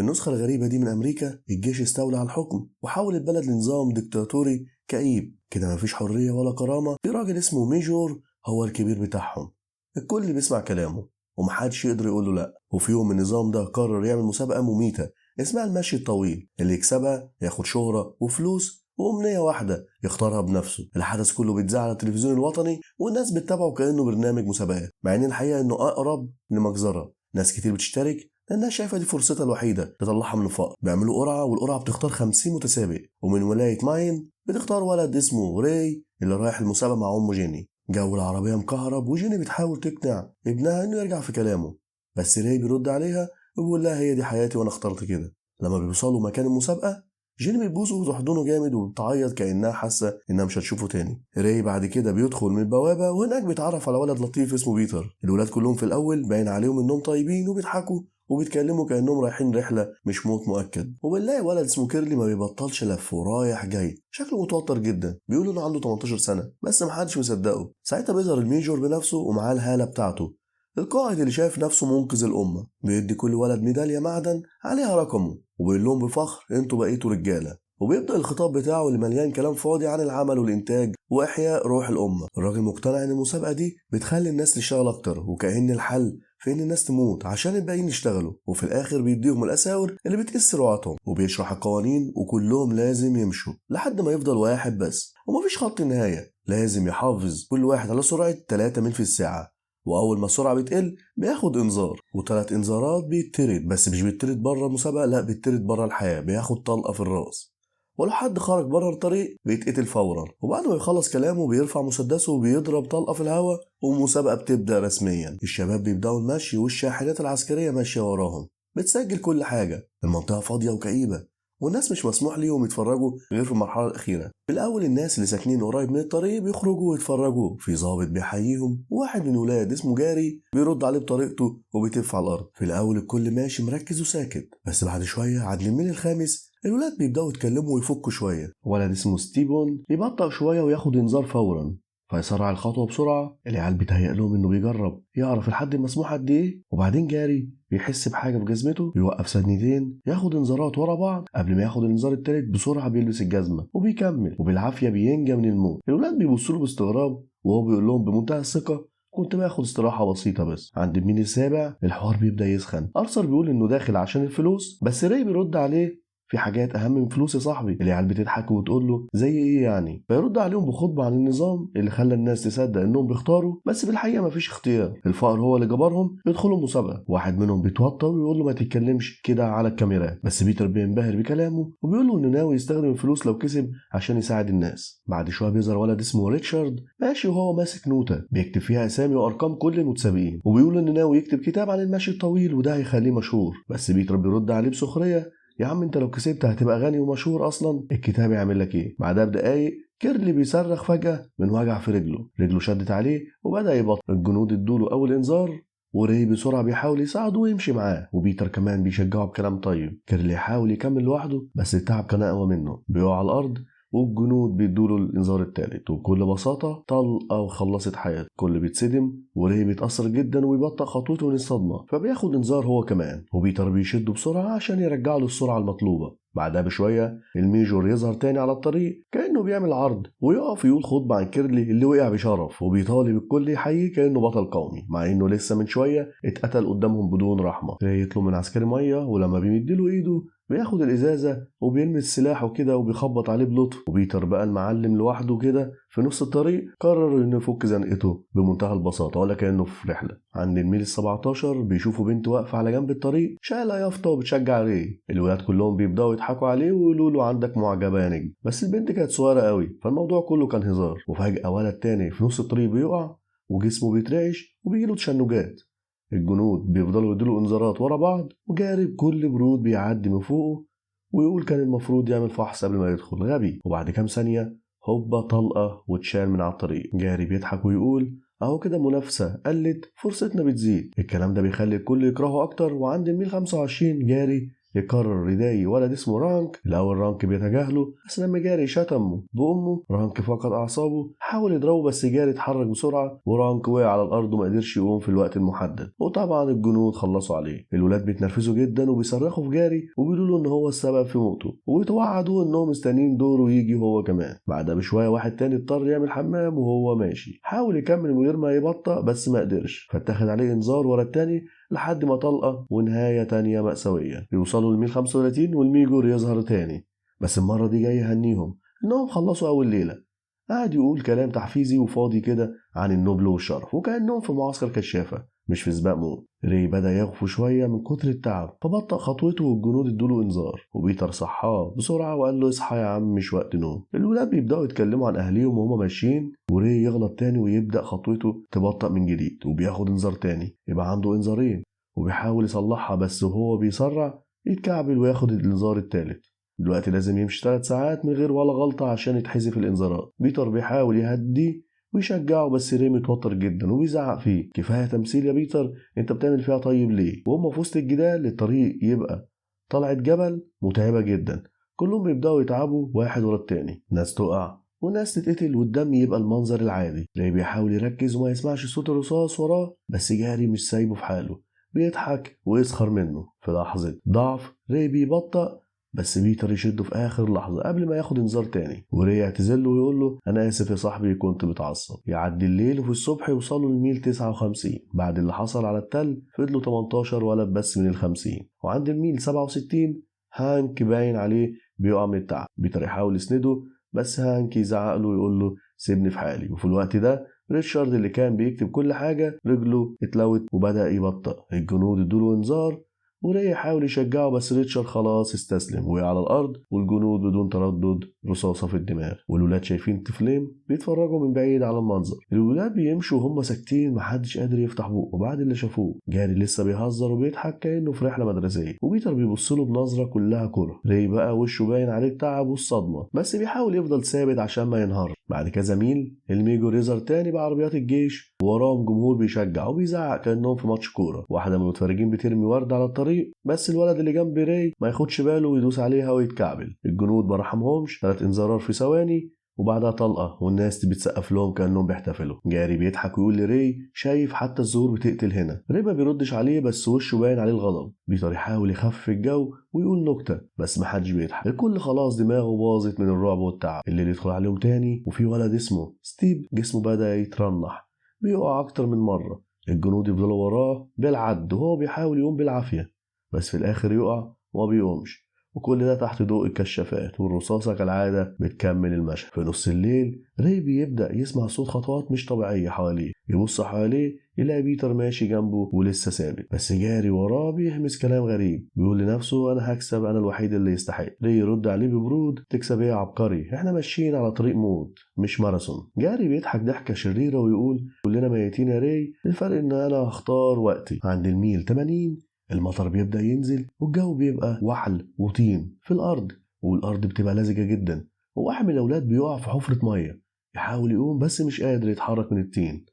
النسخة الغريبة دي من أمريكا الجيش استولى على الحكم وحول البلد لنظام ديكتاتوري كئيب كده، مفيش حرية ولا كرامة. في راجل اسمه ميجور هو الكبير بتاعهم، الكل بيسمع كلامه ومحدش يقدر يقوله لأ. وفي يوم النظام ده قرر يعمل مسابقة مميتة اسمها المشي الطويل، اللي يكسبها ياخد شهرة وفلوس وأمنية واحدة يختارها بنفسه. الحدث كله بيتذاع على التلفزيون الوطني والناس بتتابعه كأنه برنامج مسابقات، مع إن الحقيقة إنه أقرب لمجزرة. ناس كتير بتشترك لأنها شايفة دي فرصتها الوحيدة تطلعها من الفقر. بيعملوا قرعة والقرعة بتختار 50 متسابق، ومن ولاية ماين بتختار ولد اسمه راي اللي رايح المسابقة مع أمه جيني. جو العربية مكهرب وجيني بتحاول تقنع ابنها إنه يرجع في كلامه، بس راي بيرد عليها وبيقول لها هي دي حياتي وأنا اخترت كده. لما بيوصلوا مكان المسابقة جيني بتبوسه وتحضنه جامد وبتعيط كأنها حاسة إنها مش هتشوفه تاني. راي بعد كده بيدخل من البوابة وهناك بيتعرف على ولد لطيف اسمه بيتر. الولاد كلهم في الأول باين عليهم إنهم طيبين وبيضحكوا وبيتكلموا كأنهم رايحين رحلة مش موت مؤكد. وبنلاقي ولد اسمه كيرلي ما بيبطلش لف ورايح جاي، شكله متوتر جدا، بيقول إنه عنده 18 سنة بس محدش مصدقه. ساعتها بيظهر الميجور بنفسه ومعاه الهالة بتاعته، القائد اللي شايف نفسه منقذ الأمة. بيدي كل ولد ميدالية معدن عليها رقمه وبيقول لهم بفخر انتوا بقيتوا رجالة. وبيبدأ الخطاب بتاعه اللي مليان كلام فاضي عن العمل والإنتاج وإحياء روح الأمة. الراجل مقتنع إن المسابقة دي بتخلي الناس تشتغل أكتر، وكأن الحل في إن الناس تموت عشان الباقيين يشتغلوا. وفي الآخر بيديهم الأساور اللي بتقيس سرعتهم وبيشرح القوانين، وكلهم لازم يمشوا لحد ما يفضل واحد بس ومفيش خط نهاية. لازم يحافظ كل واحد على سرعة 3 ميل في الساعة، واول ما السرعه بتقل بياخد انذار، و3 انذارات بيتطرد. بس مش بيتطرد بره المسابقه، لا بيتطرد بره الحياه، بياخد طلقه في الراس. ولو حد خرج بره الطريق بيتقتل فورا. وبعد ما يخلص كلامه بيرفع مسدسه وبيضرب طلقه في الهواء والمسابقه بتبدا رسميا. الشباب بيبداوا المشي والشاحنات العسكريه ماشيه وراهم بتسجل كل حاجه. المنطقه فاضيه وكئيبه والناس مش مسموح ليهم يتفرجوا غير في المرحلة الأخيرة. في الأول الناس اللي ساكنين قريب من الطريق بيخرجوا ويتفرجوا، في ضابط بيحييهم وواحد من ولاد اسمه جاري بيرد عليه بطريقته وبيتف على الأرض. في الأول الكل ماشي مركز وساكت، بس بعد شوية عند الميل الخامس الولاد بيبدأوا يتكلموا ويفكوا شوية. ولد اسمه ستيفون بيبطأ شوية وياخد إنذار فورا، فيسرع الخطوة بسرعة. العيال بيتهيأ لهم إنه بيجرب يعرف الحد المسموح قد إيه. وبعدين جاري بيحس بحاجة في جزمته، بيوقف ثانيتين ياخد انذارات ورا بعض. قبل ما ياخد الانذار التالت بسرعة بيلبس الجزمة وبيكمل، وبالعافية بينجى من الموت. الولاد بيبصوا له باستغراب وهو بيقول لهم بمنتهى الثقة كنت باخد استراحة بسيطة بس. عند الميل السابع الحوار بيبدأ يسخن. أرثر بيقول إنه داخل عشان الفلوس، بس راي بيرد عليه في حاجات اهم من فلوس يا صاحبي. العيال بتضحك وتقول له زي ايه يعني، فيرد عليهم بخطبه عن النظام اللي خلى الناس تصدق انهم بيختاروا بس في الحقيقه مفيش اختيار. الفقر هو اللي جبرهم يدخلوا مسابقه. واحد منهم بيتوتر ويقول له ما تتكلمش كده على الكاميرات، بس بيتر بينبهر بكلامه وبيقول له انه ناوي يستخدم الفلوس لو كسب عشان يساعد الناس. بعد شويه بيظهر ولد اسمه ريتشارد ماشي وهو ماسك نوته بيكتب فيها اسامي وارقام كل المتسابقين، وبيقول انه ناوي يكتب كتاب عن المشي الطويل وده هيخليه مشهور. بس بيتر بيرد عليه بسخريه يا عم انت لو كسبت هتبقى غني ومشهور اصلا، الكتاب يعمل لك ايه؟ بعدها بدقايق كيرلي بيصرخ فجأة من وجع في رجله شدت عليه وبدأ يبطل. الجنود ادوله اول انذار وراي بسرعة بيحاول يساعده ويمشي معاه، وبيتر كمان بيشجعه بكلام طيب. كيرلي يحاول يكمل لوحده بس التعب كان اقوى منه، بيقع على الارض والجنود بيدوله الانذار التالت، وبكل بساطة طلقة وخلصت حياته. كل بيتصدم وراي بيتأثر جدا ويبطأ خطوته من الصدمة، فبياخد انذار هو كمان، وبيتر بيشده بسرعة عشان يرجع له السرعة المطلوبة. بعدها بشوية الميجور يظهر تاني على الطريق كأنه بيعمل عرض ويقف يقول خطبة عن كيرلي اللي وقع بشرف، وبيطالب الكل يحييه كأنه بطل قومي، مع انه لسه من شوية اتقتل قدامهم بدون رحمة. يطلب من عسكري مية ولما بيمدله ايده بياخد الإزازة وبيلمس سلاحه كده وبيخبط عليه بلطف. وبيتر بقى المعلم لوحده كده في نص الطريق قرر انه يفك زنقته بمنتهى البساطة ولا كأنه في رحلة. عند الميل ال17 بيشوفوا بنت واقفة على جنب الطريق شايلة يافطة وبتشجع عليه. الولاد كلهم بيبدأوا يضحكوا عليه ويقولوا له عندك معجبة يا نجم، بس البنت كانت صغيرة قوي فالموضوع كله كان هزار. وفجأة ولد تاني في نص الطريق بيقع وجسمه بيترعش وبيجيله تشنجات. الجنود بيفضلوا يديله انذارات ورا بعض وجاري بكل برود بيعدي من فوقه ويقول كان المفروض يعمل فحص قبل ما يدخل غبي. وبعد كام ثانية هوبا طلقة واتشال من على الطريق. جاري بيضحك ويقول اهو كده منافسة قلت فرصتنا بتزيد. الكلام ده بيخلي الكل يكرهه اكتر. وعند الميل 25 جاري يقرر يضايق ولد اسمه رانك. الأول رانك بيتجاهله، بس لما جاري شتمه بأمه رانك فقد أعصابه، حاول يضربه بس جاري اتحرك بسرعة ورانك وقع على الأرض وما قدرش يقوم في الوقت المحدد. وطبعا الجنود خلصوا عليه. الولاد بيتنرفزوا جدا وبيصرخوا في جاري وبيقولوا له إن هو السبب في موته، وبيتوعدوه إنهم مستنيين دوره يجي هو كمان. بعدها بشوية واحد تاني اضطر يعمل حمام وهو ماشي، حاول يكمل من غير ما يبطأ بس ما قدرش، فاتخذ عليه إنذار ورا التاني لحد ما طلقة ونهاية تانية مأساوية. يوصلوا لميل 35 والميجور يظهر تاني، بس المرة دي جاي يهنيهم إنهم خلصوا أول ليلة. قعد يقول كلام تحفيزي وفاضي كده عن النبل والشرف، وكأنهم في معسكر كشافة مش في سباق موت. ري بدأ يغفو شوية من كتر التعب فبطأ خطوته والجنود ادوله إنذار، وبيتر صحاه بسرعة وقال له اصحى يا عم مش وقت نوم. الولاد بيبدأوا يتكلموا عن أهليهم وهما ماشيين، وري يغلط تاني ويبدأ خطوته تبطأ من جديد وبياخد إنذار تاني، يبقى عنده إنذارين وبيحاول يصلحها، بس وهو بيسرع يتكعبل وياخد الإنذار التالت. دلوقتي لازم يمشي 3 ساعات من غير ولا غلطة عشان يتحذف الإنذارات. بيتر بيحاول يهديه ويشجعه، بس ري متوتر جدا وبيزعق فيه كفاية تمثيل يا بيتر، انت بتعمل فيها طيب ليه؟ وهم في وسط الجدال الطريق يبقى طلعت جبل متعبة جدا، كلهم بيبدأوا يتعبوا واحد ورا التاني، ناس تقع وناس تتقتل والدم يبقى المنظر العادي. ري بيحاول يركز وما يسمعش صوت الرصاص وراه، بس جاري مش سايبه في حاله، بيضحك ويسخر منه. في لحظة ضعف ري بيبطأ، بس بيتر يشده في آخر لحظة قبل ما ياخد إنذار تاني، وري يعتذر له ويقول له أنا آسف يا صاحبي كنت متعصب. يعدي الليل وفي الصبح يوصلوا للميل 59. بعد اللي حصل على التل فضلوا 18 ولد بس من ال50، وعند الميل 67 هانك باين عليه بيقع من التعب. بيتر يحاول يسنده بس هانك يزعق له ويقول له سيبني في حالي. وفي الوقت ده ريتشارد اللي كان بيكتب كل حاجة رجله اتلوت وبدأ يبطأ. الجنود ادوله إنذار وري حاول يشجعه، بس ريتشارد خلاص استسلم وقع على الأرض، والجنود بدون تردد رصاصة في الدماغ. والولاد شايفين الطفلين بيتفرجوا من بعيد على المنظر. الولاد بيمشوا وهم ساكتين محدش قادر يفتح بقه بعد اللي شافوه. جاري لسه بيهزر وبيضحك كأنه في رحلة مدرسية، وبيتر بيبصله بنظرة كلها كره. ري بقى وشه باين عليه التعب والصدمة، بس بيحاول يفضل ثابت عشان ما ينهار. بعد كذا ميل الميجور يظهر تاني بعربيات الجيش ووراهم جمهور بيشجع وبيزعق كأنهم في ماتش كورة. واحدة من المتفرجين بترمي ورد على الطريق، بس الولد اللي جنب ري ما ياخدش باله ويدوس عليها ويتكعبل. الجنود ما رحمهمش، 3 انذارات في ثواني وبعدها طلقة والناس بتسقف لهم كأنهم بيحتفلوا. جاري بيضحك ويقول لري شايف حتى الزهور بتقتل هنا. ري ما بيردش عليه بس وشه باين عليه الغضب. بيتر يحاول يخفف الجو ويقول نكتة بس محدش بيضحك، الكل خلاص دماغه باظت من الرعب والتعب. الليل يدخل عليهم تاني وفي ولد اسمه ستيف جسمه بدأ يترنح، بيقع أكتر من مرة. الجنود يفضلوا وراه بالعد وهو بيحاول يقوم بالعافية، بس في الآخر يقع وما بيقومش، وكل ده تحت ضوء الكشافات والرصاصة كالعادة بتكمل المشهد. في نص الليل ري بيبدأ يسمع صوت خطوات مش طبيعية حواليه، يبص حواليه يلاقي بيتر ماشي جنبه ولسه ثابت، بس جاري وراه بيهمس كلام غريب بيقول لنفسه أنا هكسب، أنا الوحيد اللي يستحق. ري يرد عليه ببرود تكسب إيه يا عبقري، إحنا ماشيين على طريق موت مش ماراثون. جاري بيضحك ضحكة شريرة ويقول كلنا ميتين يا ري، الفرق إن أنا هختار وقتي. عند الميل 80 المطر بيبدأ ينزل والجو بيبقى وحل وطين في الأرض، والأرض بتبقى لزجة جدا، وواحد من الأولاد بيقع في حفرة مية، يحاول يقوم بس مش قادر يتحرك من الطين.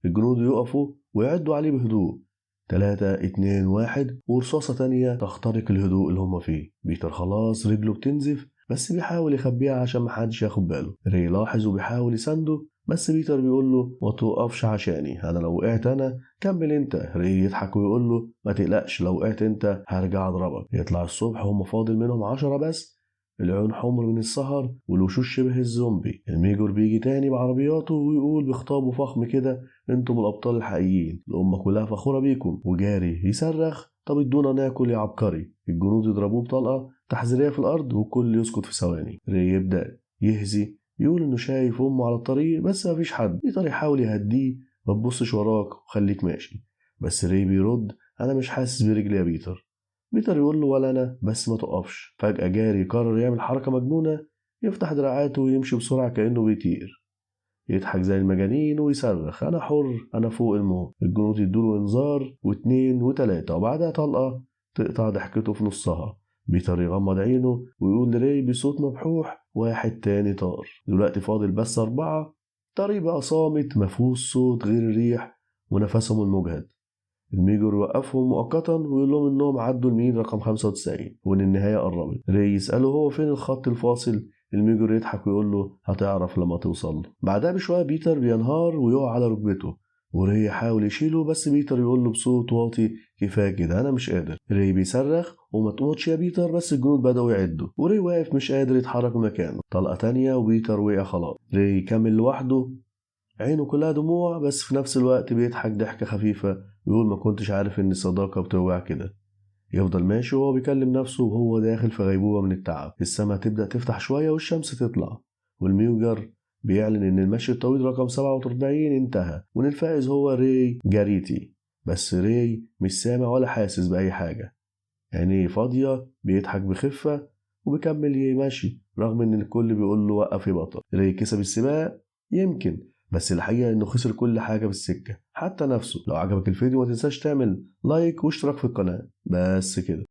الجنود يقفوا ويعدوا عليه بهدوء 3 2 1 ورصاصة تانية تخترق الهدوء اللي هما فيه. بيتر خلاص رجله بتنزف بس بيحاول يخبيها عشان محدش ياخد باله. ري يلاحظ وبيحاول يسنده، بس بيتر بيقول له ما توقفش عشاني، انا لو وقعت انا كمل انت. ري يضحك ويقول له ما تقلقش لو وقعت انت هرجع اضربك. يطلع الصبح هم فاضل منهم 10 بس، العيون حمر من السهر والوشوش شبه الزومبي. الميجور بيجي تاني بعربياته ويقول بخطابه فخم كده انتم الابطال الحقيقيين، الامه كلها فخوره بيكم. وجاري يصرخ طب ادونا ناكل يا عبقري. الجنود يضربوه بطلقه تحذيريه في الارض والكل يسكت في ثواني. ري يبدا يهزي يقول انه شايف امه على الطريق بس مفيش حد. بيتر يحاول يهديه ما تبصش وراك وخليك ماشي، بس ري بيرد انا مش حاسس برجلي يا بيتر. بيتر يقول له ولا انا بس ما تقفش. فجأة جاري يقرر يعمل حركة مجنونة، يفتح دراعاته ويمشي بسرعة كأنه بيطير، يضحك زي المجانين ويصرخ أنا حر أنا فوق الموت. الجنود يدوله إنذار و2 و3 وبعدها طلقة تقطع ضحكته في نصها. بيتر يغمض عينه ويقول لري بصوت مبحوح واحد تاني طار. دلوقتي فاضل بس 4. الطريق بقى صامت مفهوش صوت غير الريح ونفسهم المجهد. الميجور يوقفهم مؤقتا ويقول لهم انهم عدوا الميل رقم 95 وان النهاية قربت. ري يسأله هو فين الخط الفاصل، الميجور يضحك ويقول له هتعرف لما توصل له. بعدها بشوية بيتر بينهار ويقع على ركبته، وري يحاول يشيله بس بيتر يقول له بصوت واطي كفاية كده أنا مش قادر. ري بيصرخ وما تموتش يا بيتر، بس الجنود بدأوا يعدوا وري واقف مش قادر يتحرك من مكانه. طلقة تانية وبيتر وقع خلاص. ري يكمل لوحده، عينه كلها دموع بس في نفس الوقت بيضحك ضحكة خفيفة ويقول ما كنتش عارف إن الصداقة بتوجع كده. يفضل ماشي وهو بيكلم نفسه وهو داخل في غيبوبة من التعب. السما تبدأ تفتح شوية والشمس تطلع، والميوجر بيعلن إن المشي الطويل رقم 47 انتهى وإن الفائز هو ري جاريتي. بس ري مش سامع ولا حاسس بأي حاجة، عينيه فاضية، بيضحك بخفة وبيكمل يمشي رغم إن الكل بيقول له وقف يا بطل. ري كسب السباق يمكن، بس الحقيقة إنه خسر كل حاجة بالسكة حتى نفسه. لو عجبك الفيديو ما تنساش تعمل لايك واشتراك في القناة. بس كده.